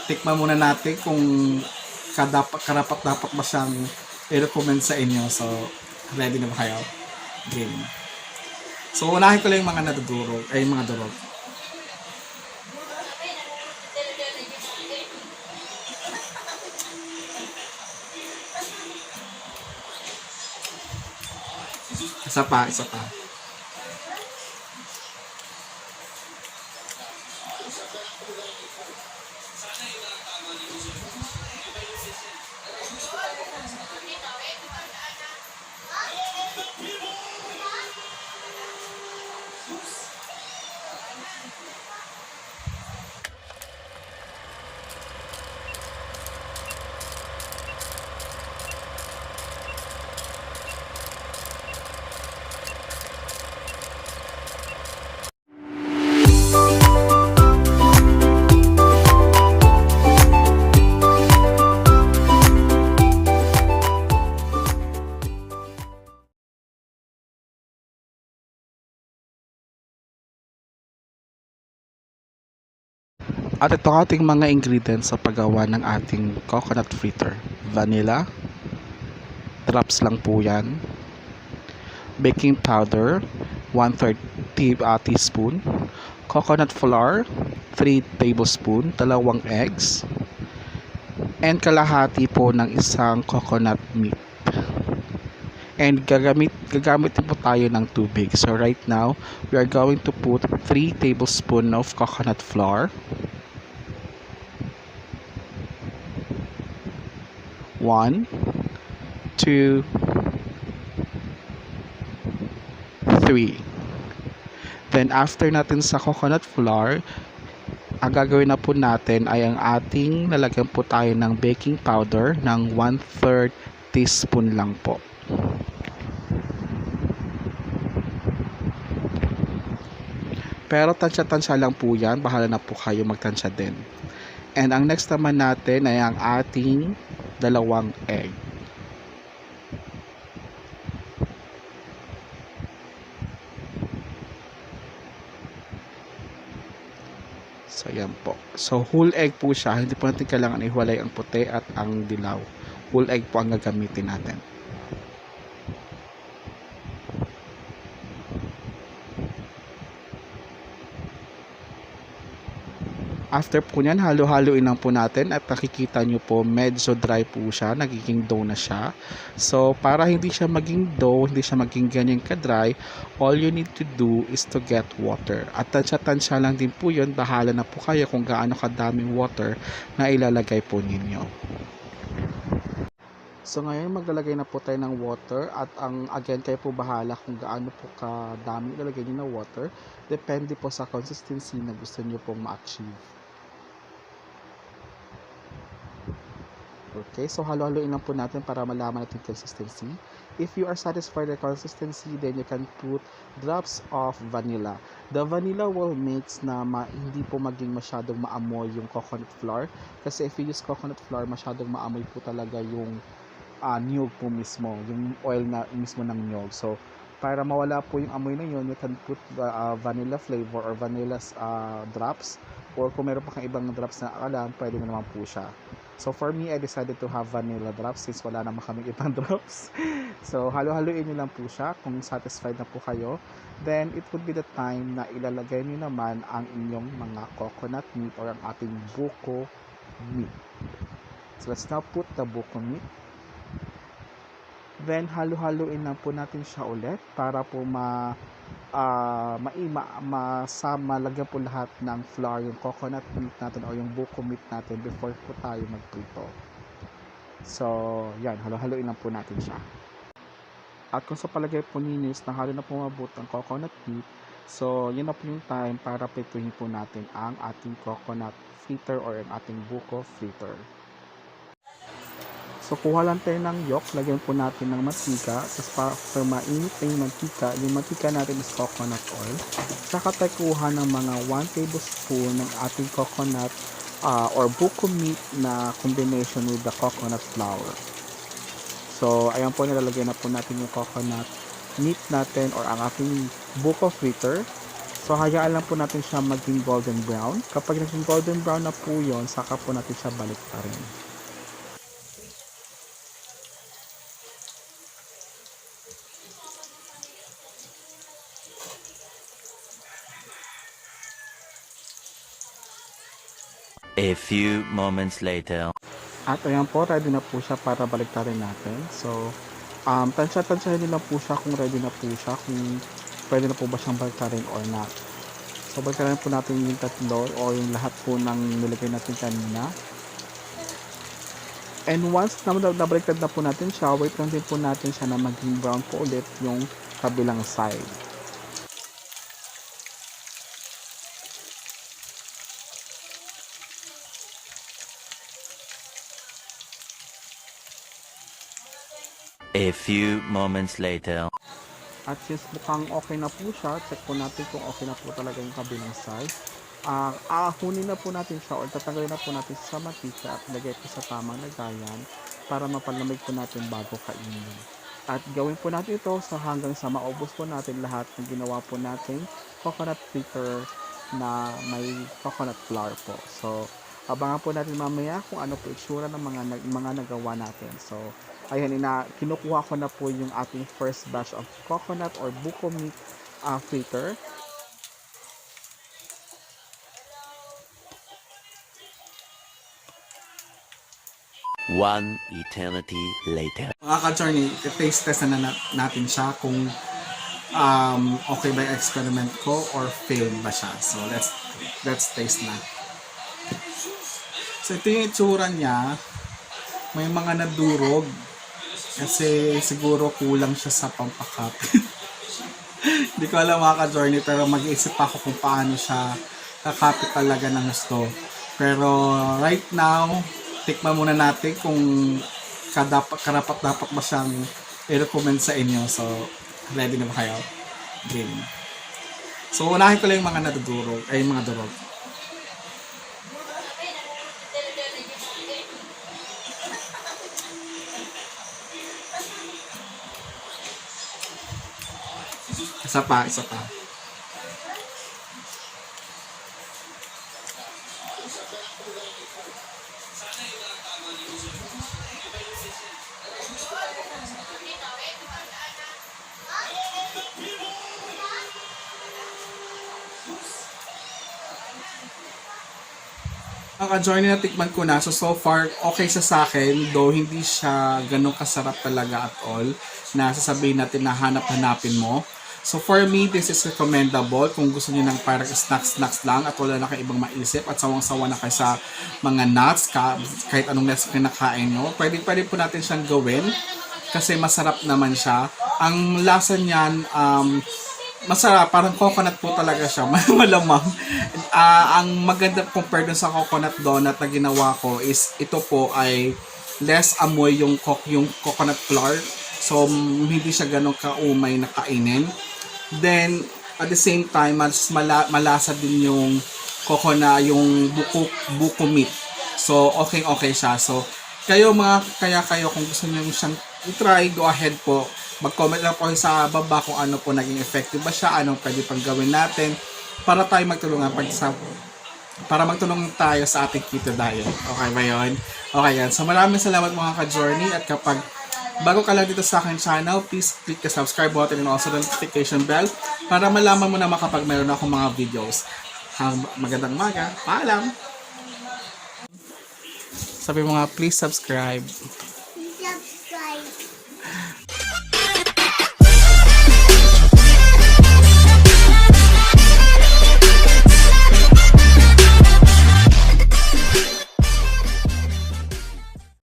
tikman muna natin kung karapat-dapat ba siyang i-recommend sa inyo. So, ready na ba kayo? Game. So, unahin ko lang yung mga nadudurog, ay mga durog. Isa pa. At ito ang ating mga ingredients sa paggawa ng ating coconut fritter. Vanilla, drops lang po yan. Baking powder, 1/3 teaspoon. Coconut flour, 3 tablespoon, 2 eggs. And kalahati po ng isang coconut meat. And gagamit din po tayo ng tubig. So right now, we are going to put 3 tablespoon of coconut flour. 1, 2, 3. Then after natin sa coconut flour, ang gagawin na po natin ay ang ating lalagyan po tayo ng baking powder ng 1/3 teaspoon lang po. Pero tansya-tansya lang po yan, bahala na po kayo magtansya din. And ang next naman natin ay ang ating 2 egg. So, yan po. So, whole egg po siya. Hindi po natin kailangan ihiwalay ang puti at ang dilaw. Whole egg po ang gagamitin natin. After po nyan, halo-haloin lang po natin at nakikita nyo po medyo dry po siya, nagiging dough na siya. So, para hindi siya maging dough, hindi siya maging ganyan ka-dry, all you need to do is to get water. At tansya-tansya lang din po yun, bahala na po kayo kung gaano kadaming water na ilalagay po ninyo. So, ngayon maglalagay na po tayo ng water at again, kayo po bahala kung gaano po kadaming ilalagay nyo na water. Depende po sa consistency na gusto nyo pong ma-achieve. Okay, so halo-haloin lang po natin para malaman natin consistency. If you are satisfied with the consistency, then you can put drops of vanilla. The vanilla will makes na hindi po maging masyadong maamoy yung coconut flour. Kasi if you use coconut flour, masyadong maamoy po talaga yung niyog po mismo, yung oil na mismo ng niyog. So, para mawala po yung amoy na yun, you can put vanilla flavor or vanilla drops. Or kung meron pa kang ibang drops na alam, pwede mo naman po siya. So for me, I decided to have vanilla drops since wala naman kaming ibang drops. So halo-haloin nyo lang po siya kung satisfied na po kayo. Then it would be the time na ilalagay nyo naman ang inyong mga coconut meat or ang ating buko meat. So let's now put the buko meat. Then halo-haloin lang po natin siya ulit para po malagyan po lahat ng flour, yung coconut meat natin o yung buko meat natin before po tayo magprito. So, yan, halo-haloin lang po natin siya. At kung sa palagay po ninyo na halo na po mabut ang coconut meat, so yun na po yung time para prituhin po natin ang ating coconut fritter or ang ating buko fritter. So, kuha lang tayo ng yolk, lagyan po natin ng mantika, tapos para mainit na yung mantika natin is coconut oil. Saka tayo kuha ng mga 1 tablespoon ng ating coconut or buko meat na combination with the coconut flour. So, ayan po, nilalagay na po natin yung coconut meat natin or ang ating buko fritter. So, hayaan lang po natin siya maging golden brown. Kapag naging golden brown na po yun, saka po natin siya baliktarin. A few moments later. At ayan po, ready na po siya para baliktarin natin. So, tansya-tansyahin nyo lang po siya kung ready na po siya, kung pwede na po ba siyang baliktarin or not. So, baliktarin po natin yung tatlo o yung lahat po ng nilagay natin kanina. And once na nabaliktad na po natin siya, wait lang din po natin siya na maging brown po ulit yung kabilang side. A few moments later. At since mukhang okay na po siya, check po natin kung okay na po talaga yung kabilang side. Ahunin na po natin siya or tatanggalin na po natin sa matika at lagay po sa tamang lagayan para mapalamig po natin bago kainin. At gawin po natin ito hanggang sa maubos po natin lahat ng ginawa po natin coconut fritter na may coconut flour po. So, abangan po natin mamaya kung ano po itsura ng mga nagawa natin. So, ayan, kinukuha ko na po yung ating first batch of coconut or buko meat fritter. One eternity later. Mga ka-journey, taste test na natin siya kung okay ba yung experiment ko or failed ba siya. So, let's taste na. So, ito yung itsura niya. May mga nadurog. Kasi siguro kulang siya sa pampakapit. Hindi ko alam mga ka-journey, pero mag-iisip ako kung paano siya kakapit talaga ng gusto. Pero right now, tikman muna natin kung karapat-dapat ba siyang i-recommend sa inyo. So, ready na ba kayo? Game. So, unahin ko lang yung mga nadudurog, ay yung mga durog. Isa pa. Ang ka-journey na tikman ko na, so far okay siya sa akin, though hindi siya ganun kasarap talaga at all na sasabihin natin na hanap-hanapin mo. So for me, this is recommendable kung gusto niyo ng parang snacks lang at wala na kayong ibang maisip at sawang-sawa na kayo sa mga nuts, kahit anong nuts kinakain nyo. Pwede po natin siyang gawin kasi masarap naman siya. Ang lasa niyan, masarap, parang coconut po talaga siya, malamang. Ang maganda compared dun sa coconut donut na ginawa ko is ito po ay less amoy yung coconut flour. So, hindi siya ganun kaumay na kainin. Then, at the same time, mas malasa din yung coconut, yung buko meat. So, okay siya. So, kayo kung gusto niyo siyang i-try, go ahead po. Mag-comment lang po sa baba kung ano po naging effective ba siya, anong pwede pang gawin natin para tayo magtulungan para magtulungan tayo sa ating keto diet. Okay ba yun? Okay yan. So maraming salamat mga ka-journey at kapag bago ka lang dito sa aking channel, please click the subscribe button and also the notification bell para malaman mo na kapag mayroon akong mga videos. Magandang umaga. Paalam! Sabi mo nga, please subscribe.